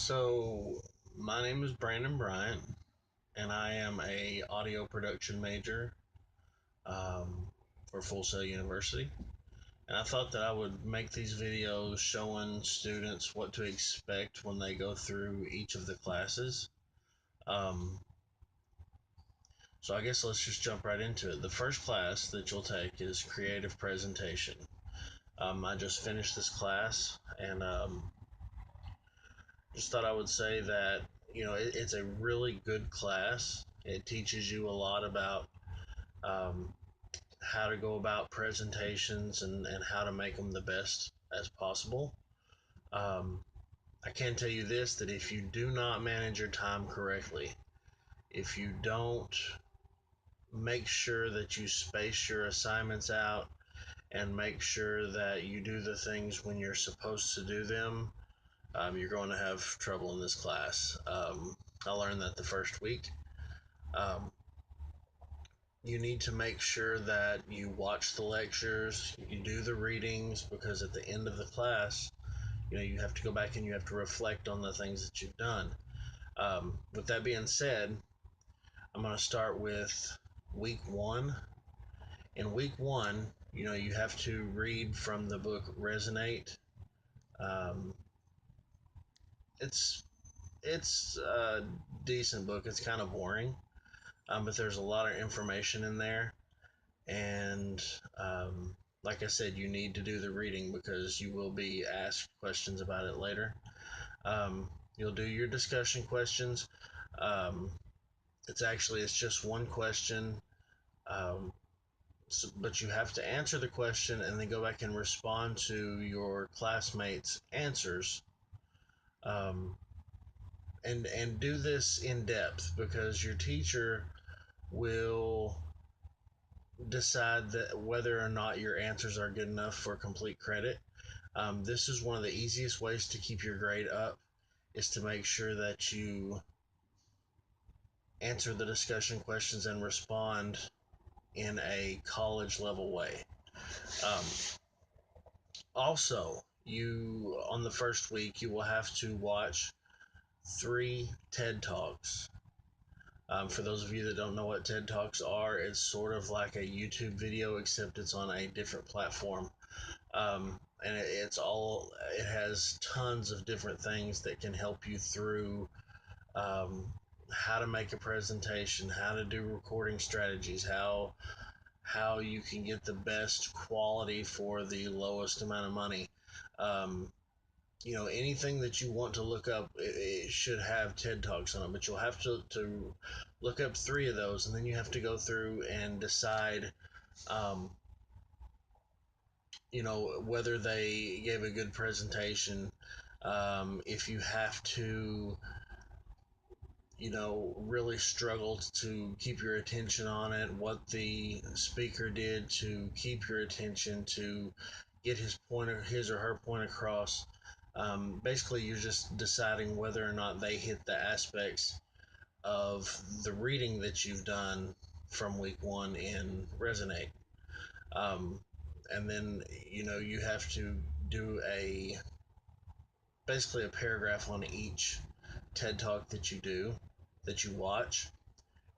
So, my name is Brandon Bryant, and I am a audio production major um, for Full Sail University. And I thought that I would make these videos showing students what to expect when they go through each of the classes. Um, so I guess let's just jump right into it. The first class that you'll take is creative presentation. I just finished this class, and just thought I would say that it's a really good class. It teaches you a lot about um, how to go about presentations and how to make them the best as possible. Um, I can tell you this, that if you do not manage your time correctly, if you don't make sure that you space your assignments out and make sure that you do the things when you're supposed to do them, you're going to have trouble in this class. I learned that the first week. Um, you need to make sure that you watch the lectures, you do the readings, because at the end of the class, you have to go back and you have to reflect on the things that you've done. With that being said, I'm going to start with week one. In week one, you have to read from the book Resonate. Um, it's it's a decent book. It's kind of boring, but there's a lot of information in there. And like I said, you need to do the reading because you will be asked questions about it later. You'll do your discussion questions. Um, it's just one question, but you have to answer the question and then go back and respond to your classmates' answers. Um, and do this in depth because your teacher will decide that whether or not your answers are good enough for complete credit. This is one of the easiest ways to keep your grade up, is to make sure that you answer the discussion questions and respond in a college level way. Um, Also, you on the first week you will have to watch 3 TED Talks. For those of you that don't know what TED Talks are, it's sort of like a YouTube video, except it's on a different platform. And it has tons of different things that can help you through um, how to make a presentation, how to do recording strategies, how you can get the best quality for the lowest amount of money. Um, Anything that you want to look up, it should have TED Talks on it, but you'll have to look up 3 of those, and then you have to go through and decide um, whether they gave a good presentation. If you have to really struggled to keep your attention on it, what the speaker did to keep your attention, to get his or her point across. Basically, you're just deciding whether or not they hit the aspects of the reading that you've done from week one in Resonate. Um, and then, you have to do basically a paragraph on each TED Talk that you watch,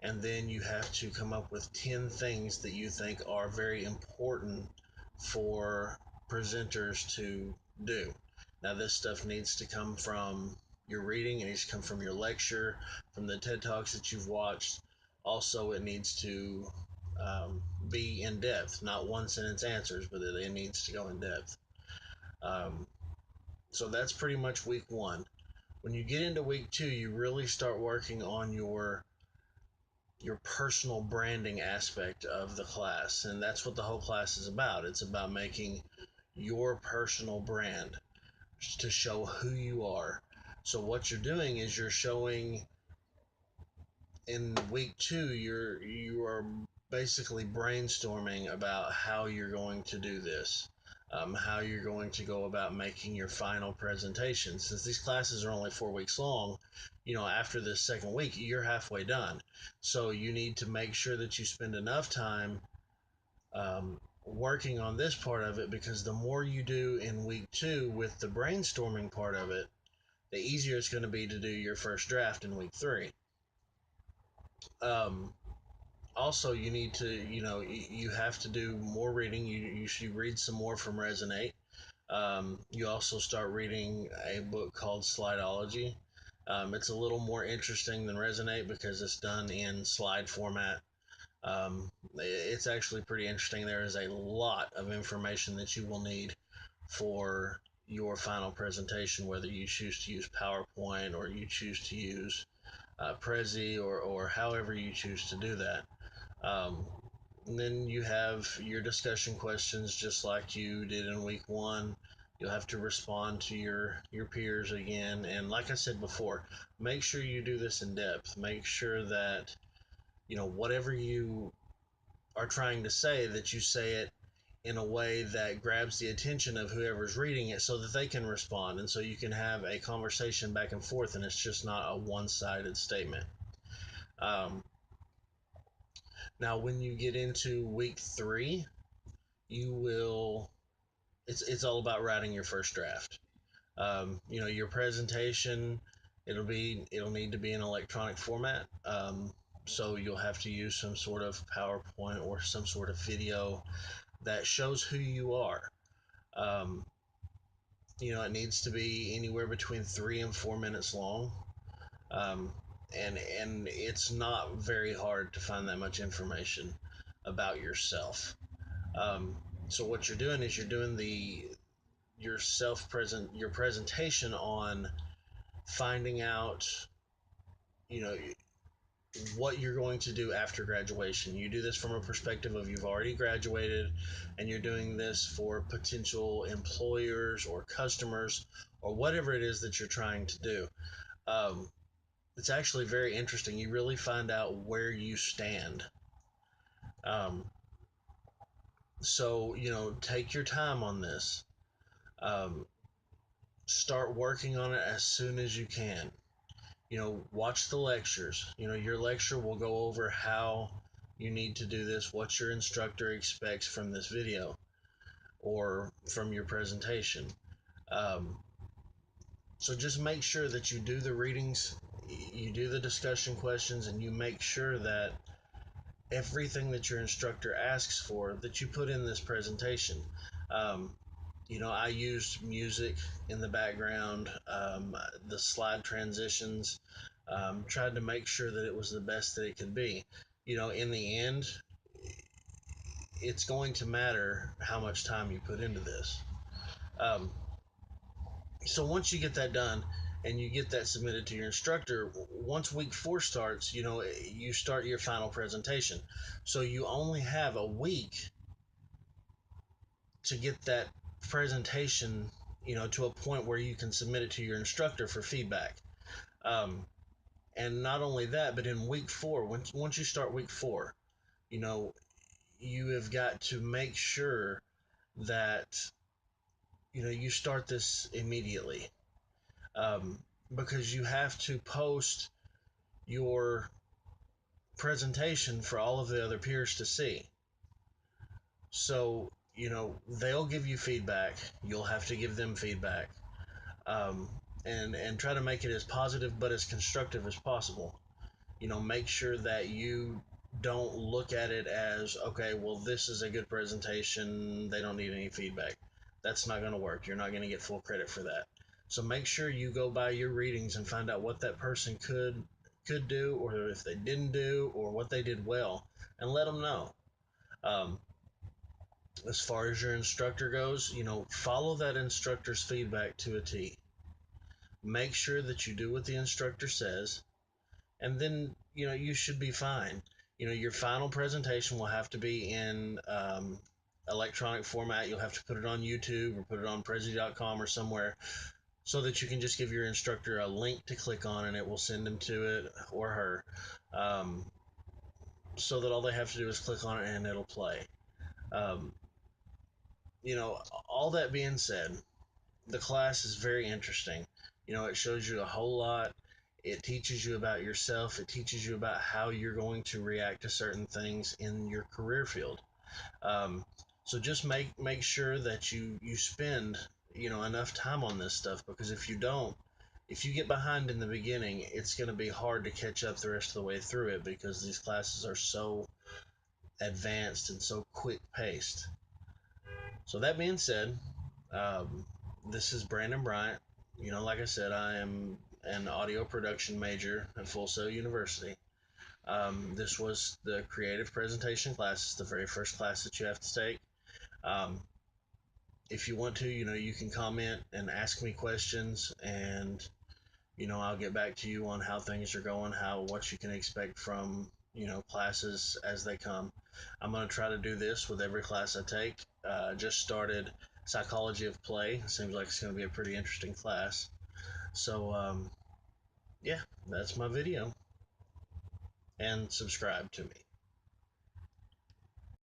and then you have to come up with 10 things that you think are very important for presenters to do. Now, this stuff needs to come from your reading, it needs to come from your lecture, from the TED Talks that you've watched. Also, it needs to be in depth, not one sentence answers, but it needs to go in depth. Um, so that's pretty much week one. When you get into week two, you really start working on your personal branding aspect of the class, and that's what the whole class is about. It's about making your personal brand to show who you are. So what you're doing is you're showing, in week two, you are basically brainstorming about how you're going to do this, how you're going to go about making your final presentation. Since these classes are only 4 weeks long, after this second week, you're halfway done. So you need to make sure that you spend enough time working on this part of it, because the more you do in week two with the brainstorming part of it, the easier it's going to be to do your first draft in week 3. Um, Also, you need to, you have to do more reading. You should read some more from Resonate. You also start reading a book called Slideology. It's a little more interesting than Resonate because it's done in slide format. It's actually pretty interesting. There is a lot of information that you will need for your final presentation, whether you choose to use PowerPoint or you choose to use Prezi, or however you choose to do that. Um, and then you have your discussion questions just like you did in week 1. You'll have to respond to your peers again. And like I said before, make sure you do this in depth. Make sure that, whatever you are trying to say, that you say it in a way that grabs the attention of whoever's reading it so that they can respond. And so you can have a conversation back and forth and it's just not a one sided statement. Um, Now, when you get into week 3, you will. It's all about writing your first draft. Your presentation. It'll need to be in electronic format. So you'll have to use some sort of PowerPoint or some sort of video that shows who you are. Um, it needs to be anywhere between 3 and 4 minutes long. Um, and it's not very hard to find that much information about yourself. Um, so what you're doing is you're doing your presentation on finding out, you know, what you're going to do after graduation. You do this from a perspective of you've already graduated and you're doing this for potential employers or customers or whatever it is that you're trying to do. Um, it's actually very interesting. You really find out where you stand. Um, so, take your time on this. Um, Start working on it as soon as you can. Watch the lectures. Your lecture will go over how you need to do this, what your instructor expects from this video or from your presentation. Um, so just make sure that you do the readings, you do the discussion questions, and you make sure that everything that your instructor asks for that you put in this presentation. Um, I used music in the background, the slide transitions, tried to make sure that it was the best that it could be. In the end, it's going to matter how much time you put into this. Um, so once you get that done and you get that submitted to your instructor, once week 4 starts, you start your final presentation. So you only have a week to get that presentation, to a point where you can submit it to your instructor for feedback. Um, and not only that, but in week 4, once you start week 4, you know, you have got to make sure that you start this immediately, um, because you have to post your presentation for all of the other peers to see. So they'll give you feedback. You'll have to give them feedback, um, and try to make it as positive but as constructive as possible. Make sure that you don't look at it as, okay, well, this is a good presentation, they don't need any feedback. That's not going to work. You're not going to get full credit for that. So make sure you go by your readings and find out what that person could do, or if they didn't do, or what they did well, and let them know. um, as far as your instructor goes, follow that instructor's feedback to a T. Make sure that you do what the instructor says, and then you should be fine. Your final presentation will have to be in electronic format. You'll have to put it on YouTube or put it on Prezi.com or somewhere, so that you can just give your instructor a link to click on and it will send them to it, or her, um, so that all they have to do is click on it and it'll play. um, all that being said, the class is very interesting. It shows you a whole lot. It teaches you about yourself. It teaches you about how you're going to react to certain things in your career field. Um, so just make sure that you spend enough time on this stuff, because if you don't, if you get behind in the beginning, it's going to be hard to catch up the rest of the way through it because these classes are so advanced and so quick paced. So that being said, um, this is Brandon Bryant. Like I said, I am an audio production major at Full Sail University. This was the creative presentation class. It's the very first class that you have to take. Um, if you want to, you can comment and ask me questions, and I'll get back to you on how things are going, what you can expect from classes as they come. I'm going to try to do this with every class I take. Just started psychology of play. Seems like it's going to be a pretty interesting class. So yeah, that's my video, and subscribe to me.